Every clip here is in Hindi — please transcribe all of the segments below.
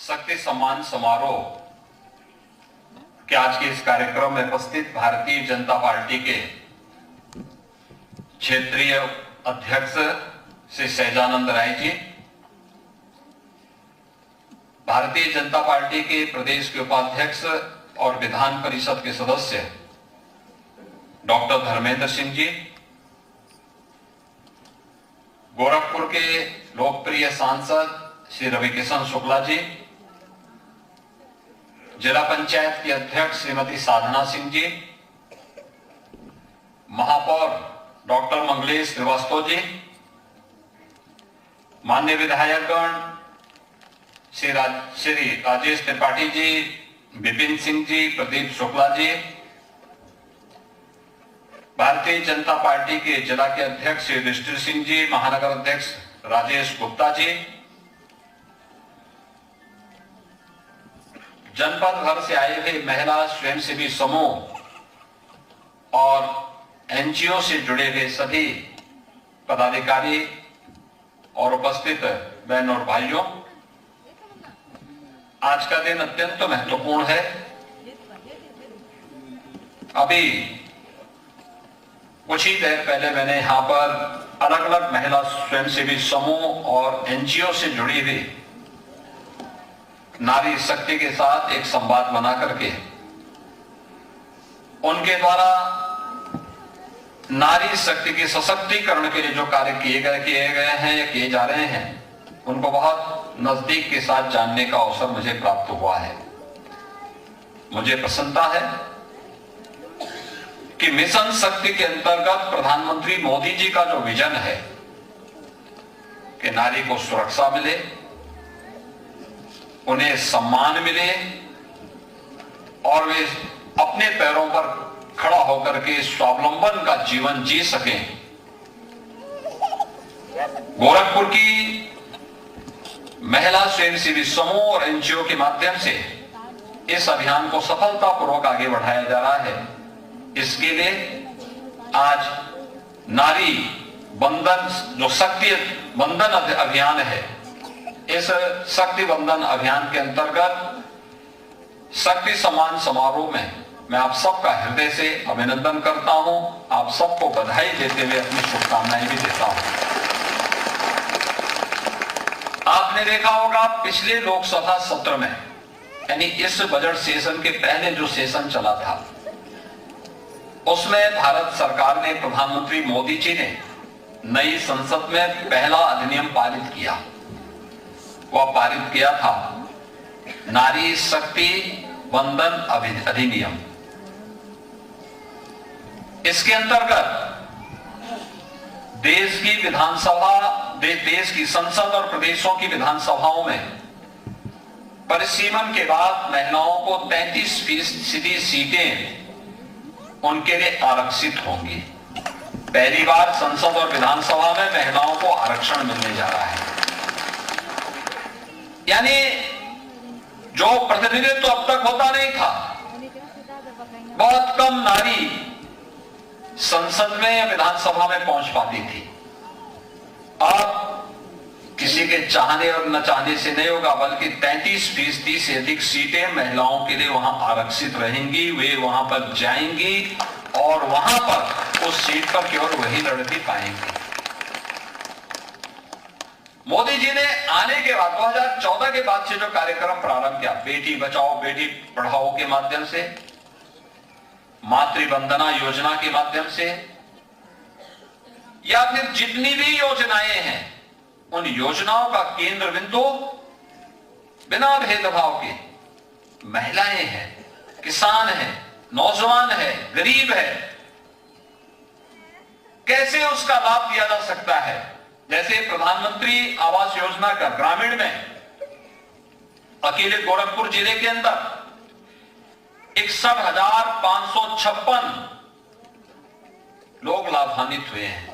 शक्ति सम्मान समारोह के आज के इस कार्यक्रम में उपस्थित भारतीय जनता पार्टी के क्षेत्रीय अध्यक्ष श्री सहजानंद राय जी, भारतीय जनता पार्टी के प्रदेश के उपाध्यक्ष और विधान परिषद के सदस्य डॉक्टर धर्मेंद्र सिंह जी, गोरखपुर के लोकप्रिय सांसद श्री रविकिशन शुक्ला जी, जिला पंचायत की अध्यक्ष श्रीमती साधना सिंह जी, महापौर डॉक्टर मंगलेश श्रीवास्तव जी, माननीय विधायकगण श्री राजेश त्रिपाठी जी, विपिन सिंह जी, प्रदीप शुक्ला जी, भारतीय जनता पार्टी के जिला के अध्यक्ष श्री युधिष्ठिर सिंह जी, महानगर अध्यक्ष राजेश गुप्ता जी, जनपद भर से आए हुए महिला स्वयंसेवी समूह और एनजीओ से जुड़े हुए सभी पदाधिकारी और उपस्थित बहनों और भाइयों, आज का दिन अत्यंत महत्वपूर्ण है। अभी कुछ ही देर पहले मैंने यहां पर अलग अलग महिला स्वयंसेवी समूह और एनजीओ से जुड़ी हुई नारी शक्ति के साथ एक संवाद बना करके उनके द्वारा नारी शक्ति के सशक्तिकरण के लिए जो कार्य किए गए हैं या किए जा रहे हैं, उनको बहुत नजदीक के साथ जानने का अवसर मुझे प्राप्त हुआ है। मुझे प्रसन्नता है कि मिशन शक्ति के अंतर्गत प्रधानमंत्री मोदी जी का जो विजन है कि नारी को सुरक्षा मिले, उन्हें सम्मान मिले और वे अपने पैरों पर खड़ा होकर के स्वावलंबन का जीवन जी सकें। गोरखपुर की महिला स्वयंसेवी समूह और एनजीओ के माध्यम से इस अभियान को सफलतापूर्वक आगे बढ़ाया जा रहा है। इसके लिए आज नारी बंधन जो शक्ति बंधन अभियान है, इस शक्ति बंधन अभियान के अंतर्गत शक्ति सम्मान समारोह में मैं आप सबका हृदय से अभिनंदन करता हूं, आप सबको बधाई देते हुए अपनी शुभकामनाएं भी देता हूं। आपने देखा होगा पिछले लोकसभा सत्र में, यानी इस बजट सेशन के पहले जो सेशन चला था, उसमें भारत सरकार ने, प्रधानमंत्री मोदी जी ने नई संसद में पहला अधिनियम पारित किया। वह पारित किया था नारी शक्ति बंधन अधिनियम। इसके अंतर्गत देश की विधानसभा, देश की संसद और प्रदेशों की विधानसभाओं में परिसीमन के बाद महिलाओं को 33% सीटें उनके लिए आरक्षित होंगी। पहली बार संसद और विधानसभा में महिलाओं को आरक्षण मिलने जा रहा है। यानी जो प्रतिनिधित्व अब तक होता नहीं था, बहुत कम नारी संसद में या विधानसभा में पहुंच पाती थी। अब किसी के चाहने और न चाहने से नहीं होगा, बल्कि 33% से अधिक सीटें महिलाओं के लिए वहां आरक्षित रहेंगी। वे वहां पर जाएंगी और वहां पर उस सीट पर केवल वही लड़ भी पाएंगे। मोदी जी ने आने के बाद 2014 के बाद से जो कार्यक्रम प्रारंभ किया, बेटी बचाओ बेटी पढ़ाओ के माध्यम से, मातृ वंदना योजना के माध्यम से, या फिर जितनी भी योजनाएं हैं, उन योजनाओं का केंद्र बिंदु बिना भेदभाव के महिलाएं हैं, किसान हैं, नौजवान है, गरीब है। कैसे उसका लाभ दिया जा सकता है? जैसे प्रधानमंत्री आवास योजना का ग्रामीण में अकेले गोरखपुर जिले के अंदर 61,556 लोग लाभान्वित हुए हैं।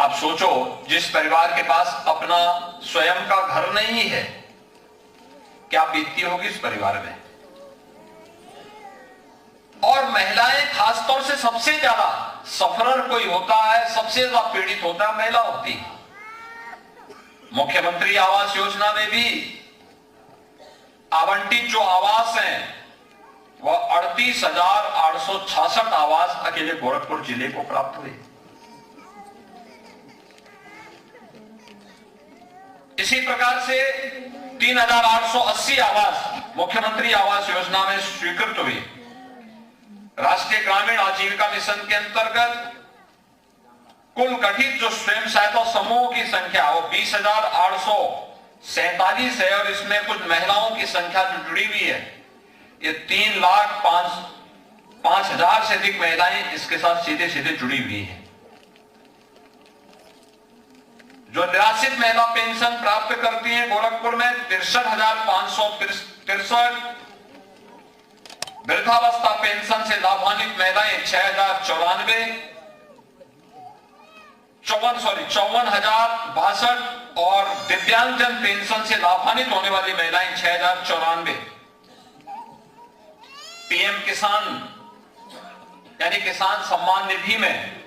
आप सोचो, जिस परिवार के पास अपना स्वयं का घर नहीं है, क्या बीतती होगी इस परिवार में। और महिलाएं खासतौर से सबसे ज्यादा सफरर कोई होता है, सबसे ज्यादा पीड़ित होता है, महिला होती है। मुख्यमंत्री आवास योजना में भी आवंटित जो आवास हैं वह 38,866 आवास अकेले गोरखपुर जिले को प्राप्त हुए। इसी प्रकार से 3,880 आवास मुख्यमंत्री आवास योजना में स्वीकृत हुए। राष्ट्रीय ग्रामीण आजीविका मिशन के अंतर्गत कुल गठित जो स्वयं सहायता समूह की संख्या वो 20,847 है और इसमें कुछ महिलाओं की संख्या जो जुड़ी हुई है ये 3,05,000 से अधिक महिलाएं इसके साथ सीधे सीधे जुड़ी हुई हैं। जो निराश्रित महिला पेंशन प्राप्त करती हैं गोरखपुर में 63,563, वृद्धावस्था पेंशन से लाभान्वित महिलाएं 54,062 और दिव्यांगजन पेंशन से लाभान्वित होने वाली महिलाएं 6,094। पीएम किसान यानी किसान सम्मान निधि में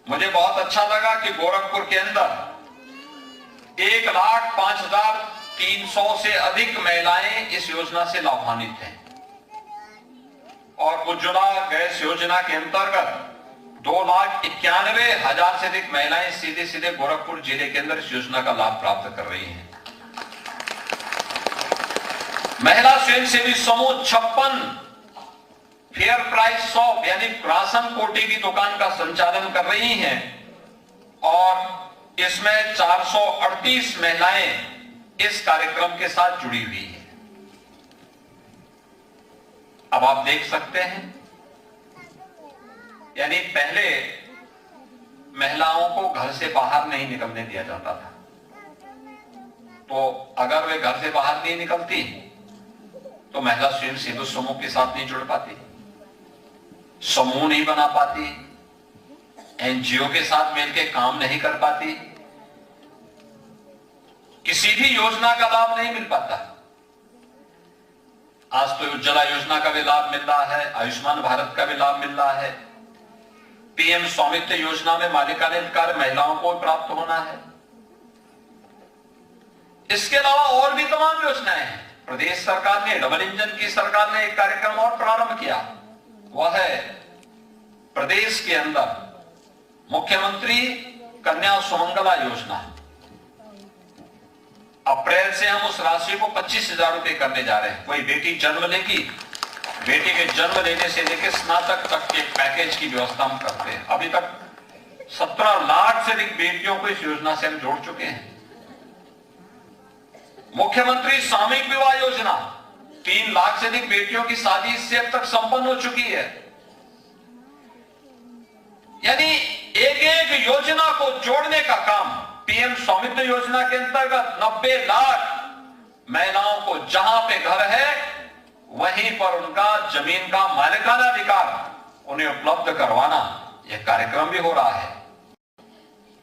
मुझे बहुत अच्छा लगा कि गोरखपुर के अंदर 1,05,300 से अधिक महिलाएं इस योजना से लाभान्वित हैं और उज्ज्वला गैस योजना के अंतर्गत 2,91,000 से अधिक महिलाएं सीधे सीधे गोरखपुर जिले के अंदर इस योजना का लाभ प्राप्त कर रही हैं। महिला स्वयंसेवी समूह 56 फेयर प्राइस शॉप यानी राशन कोटे की दुकान का संचालन कर रही हैं और इसमें 438 महिलाएं इस कार्यक्रम के साथ जुड़ी हुई हैं। अब आप देख सकते हैं यानी पहले महिलाओं को घर से बाहर नहीं निकलने दिया जाता था, तो अगर वे घर से बाहर नहीं निकलती तो महिला स्वयं सेवक समूह के साथ नहीं जुड़ पाती, समूह नहीं बना पाती, एनजीओ के साथ मिलकर काम नहीं कर पाती, किसी भी योजना का लाभ नहीं मिल पाता। आज तो उज्ज्वला योजना का भी लाभ मिल रहा है, आयुष्मान भारत का भी लाभ मिल रहा है, पीएम स्वामित्व योजना में मालिकाना अधिकार महिलाओं को प्राप्त होना है। इसके अलावा और भी तमाम योजनाएं हैं। प्रदेश सरकार ने डबल इंजन की सरकार ने एक कार्यक्रम और प्रारंभ किया, वह है प्रदेश के अंदर मुख्यमंत्री कन्या सुमंगला योजना। अप्रैल से हम उस राशि को 25,000 रुपए करने जा रहे हैं। कोई बेटी जन्म लेगी, बेटी के जन्म लेने से लेकर स्नातक तक के पैकेज की व्यवस्था हम करते हैं। अभी तक 17 लाख से अधिक बेटियों को इस योजना से हम जोड़ चुके हैं। मुख्यमंत्री सामूहिक विवाह योजना 3 लाख से अधिक बेटियों की शादी इससे अब तक संपन्न हो चुकी है। यानी एक एक योजना को जोड़ने का काम पीएम स्वामित्व योजना के अंतर्गत 90 लाख महिलाओं को जहां पे घर है वहीं पर उनका जमीन का मालिकाना अधिकार उन्हें उपलब्ध करवाना यह कार्यक्रम भी हो रहा है।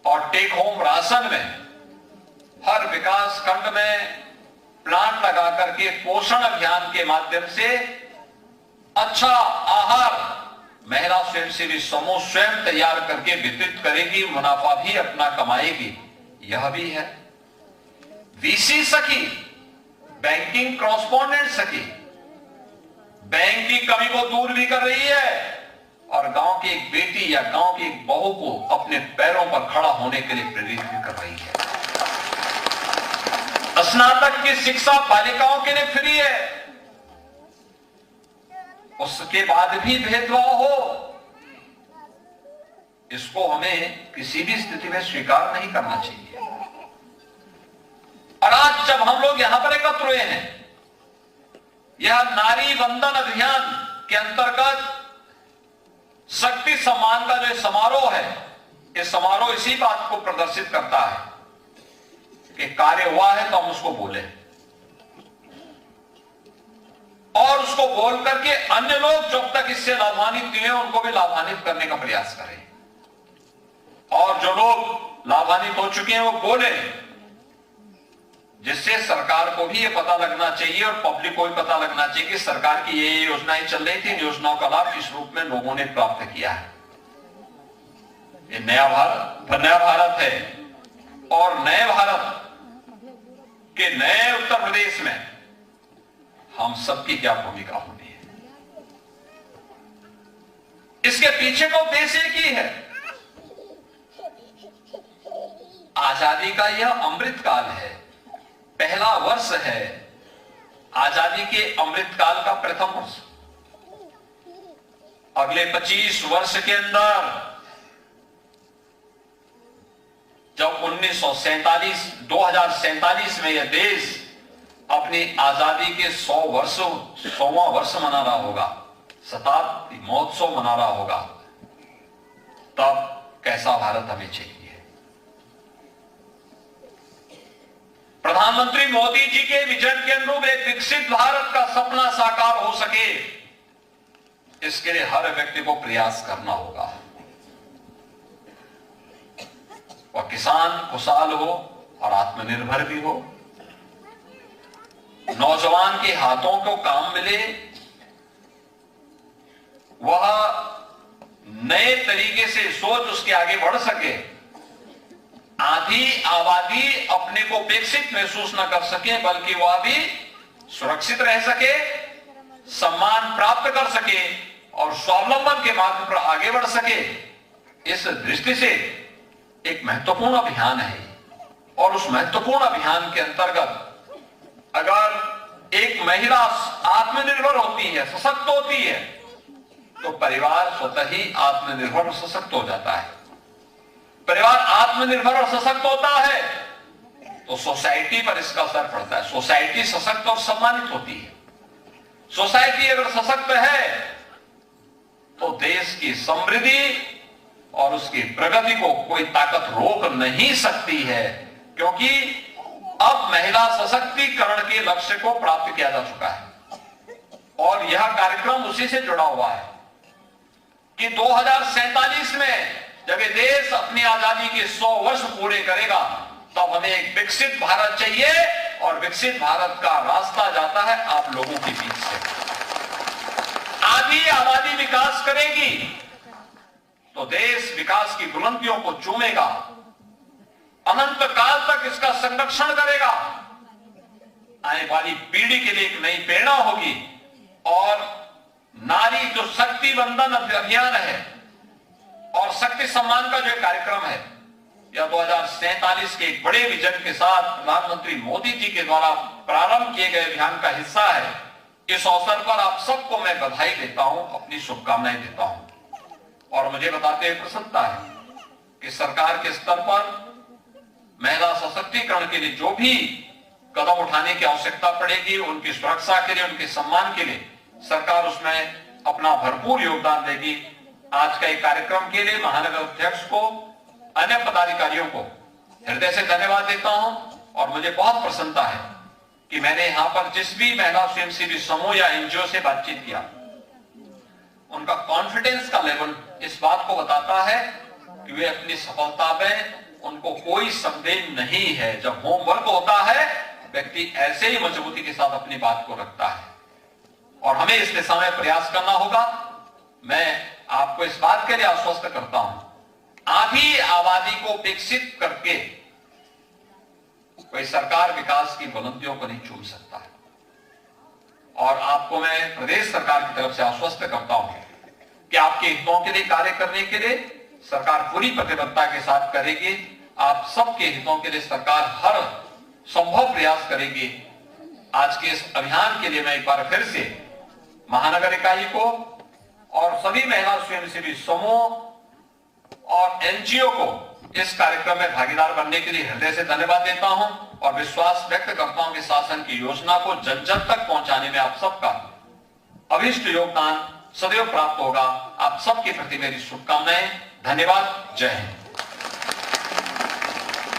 और टेक होम राशन में हर विकास खंड में प्लांट लगा करके पोषण अभियान के माध्यम से अच्छा आहार महिला स्वयंसेवी समूह स्वयं तैयार करके वितरित करेगी, मुनाफा भी अपना कमाएगी, यह भी है। वीसी सखी बैंकिंग कॉरेस्पॉन्डेंट सखी बैंक की कमी को दूर भी कर रही है और गांव की एक बेटी या गांव की एक बहू को अपने पैरों पर खड़ा होने के लिए प्रेरित भी कर रही है। स्नातक की शिक्षा बालिकाओं के लिए फ्री है, उसके बाद भी भेदभाव हो इसको हमें किसी भी स्थिति में स्वीकार नहीं करना चाहिए। और आज जब हम लोग यहां पर एकत्र हुए हैं, यह नारी वंदन अभियान के अंतर्गत शक्ति सम्मान का जो समारोह है, यह समारोह इसी बात को प्रदर्शित करता है कि कार्य हुआ है तो हम उसको बोले और उसको बोल करके अन्य लोग जब तक इससे लाभान्वित नहीं है उनको भी लाभान्वित करने का प्रयास करें और जो लोग लाभान्वित हो चुके हैं वो बोले, जिससे सरकार को भी ये पता लगना चाहिए और पब्लिक को भी पता लगना चाहिए कि सरकार की ये योजनाएं चल रही थी, योजनाओं का लाभ किस रूप में लोगों ने प्राप्त किया है। ये नया भारत है और नए भारत कि नए उत्तर प्रदेश में हम सबकी क्या भूमिका होनी है। इसके पीछे का उद्देश्य एक ही है, आजादी का यह अमृत काल है, पहला वर्ष है आजादी के अमृत काल का प्रथम वर्ष। अगले 25 वर्ष के अंदर जब 2047 में यह देश अपनी आजादी के 100वां वर्ष मना रहा होगा, शताब्दी महोत्सव मना रहा होगा, तब कैसा भारत हमें चाहिए। प्रधानमंत्री मोदी जी के विजन के अनुरूप एक विकसित भारत का सपना साकार हो सके, इसके लिए हर व्यक्ति को प्रयास करना होगा। वह किसान खुशहाल हो और आत्मनिर्भर भी हो, नौजवान के हाथों को काम मिले, वह नए तरीके से सोच उसके आगे बढ़ सके, आधी आबादी अपने को विकसित महसूस न कर सके बल्कि वह भी सुरक्षित रह सके, सम्मान प्राप्त कर सके और स्वावलंबन के मार्ग पर आगे बढ़ सके। इस दृष्टि से एक महत्वपूर्ण अभियान है और उस महत्वपूर्ण अभियान के अंतर्गत अगर एक महिला आत्मनिर्भर होती है, सशक्त होती है, तो परिवार स्वतः ही आत्मनिर्भर और सशक्त हो जाता है। परिवार आत्मनिर्भर और सशक्त होता है तो सोसाइटी पर इसका असर पड़ता है, सोसाइटी सशक्त और सम्मानित होती है। सोसाइटी अगर सशक्त है तो देश की समृद्धि और उसकी प्रगति को कोई ताकत रोक नहीं सकती है, क्योंकि अब महिला सशक्तिकरण के लक्ष्य को प्राप्त किया जा चुका है और यह कार्यक्रम उसी से जुड़ा हुआ है कि 2047 में जब ये देश अपनी आजादी के 100 वर्ष पूरे करेगा तब हमें एक विकसित भारत चाहिए और विकसित भारत का रास्ता जाता है आप लोगों के बीच से। आधी आबादी विकास करेगी तो देश विकास की बुलंदियों को चूमेगा, अनंत काल तक इसका संरक्षण करेगा, आने वाली पीढ़ी के लिए एक नई प्रेरणा होगी। और नारी जो शक्ति बंधन अभियान है और शक्ति सम्मान का जो कार्यक्रम है, यह 2047 के एक बड़े विजन के साथ प्रधानमंत्री मोदी जी के द्वारा प्रारंभ किए गए अभियान का हिस्सा है। इस अवसर पर आप सबको मैं बधाई देता हूं, अपनी शुभकामनाएं देता हूं और मुझे बताते हुए प्रसन्नता है कि सरकार के स्तर पर महिला सशक्तिकरण के लिए जो भी कदम उठाने की आवश्यकता पड़ेगी, उनकी सुरक्षा के लिए, उनके सम्मान के लिए सरकार उसमें अपना भरपूर योगदान देगी। आज का एक कार्यक्रम के लिए महानगर अध्यक्ष को, अन्य पदाधिकारियों को हृदय से धन्यवाद देता हूं और मुझे बहुत प्रसन्नता है कि मैंने यहां पर जिस भी महिला स्वयंसेवी समूह या एनजीओ से बातचीत किया, उनका कॉन्फिडेंस का लेवल इस बात को बताता है कि वे अपनी सफलता में उनको कोई संदेह नहीं है। जब होमवर्क होता है व्यक्ति ऐसे ही मजबूती के साथ अपनी बात को रखता है और हमें इस दिशा में प्रयास करना होगा। मैं आपको इस बात के लिए आश्वस्त करता हूं, आधी आबादी को विकसित करके कोई सरकार विकास की बुलंदियों को नहीं चूम सकता है। और आपको मैं प्रदेश सरकार की तरफ से आश्वस्त करता हूं कि आपके हितों के लिए कार्य करने के लिए सरकार पूरी प्रतिबद्धता के साथ करेगी। आप सबके हितों के लिए सरकार हर संभव प्रयास करेगी। आज के इस अभियान के लिए मैं एक बार फिर से महानगर इकाई को और सभी महिला स्वयंसेवी समूह और एनजीओ को इस कार्यक्रम में भागीदार बनने के लिए हृदय से धन्यवाद देता हूं और विश्वास व्यक्त करता हूं कि शासन की योजना को जन जन तक पहुंचाने में आप सबका अभिष्ट योगदान सदैव प्राप्त होगा। आप सबके प्रति मेरी शुभकामनाएं। धन्यवाद। जय हिंद।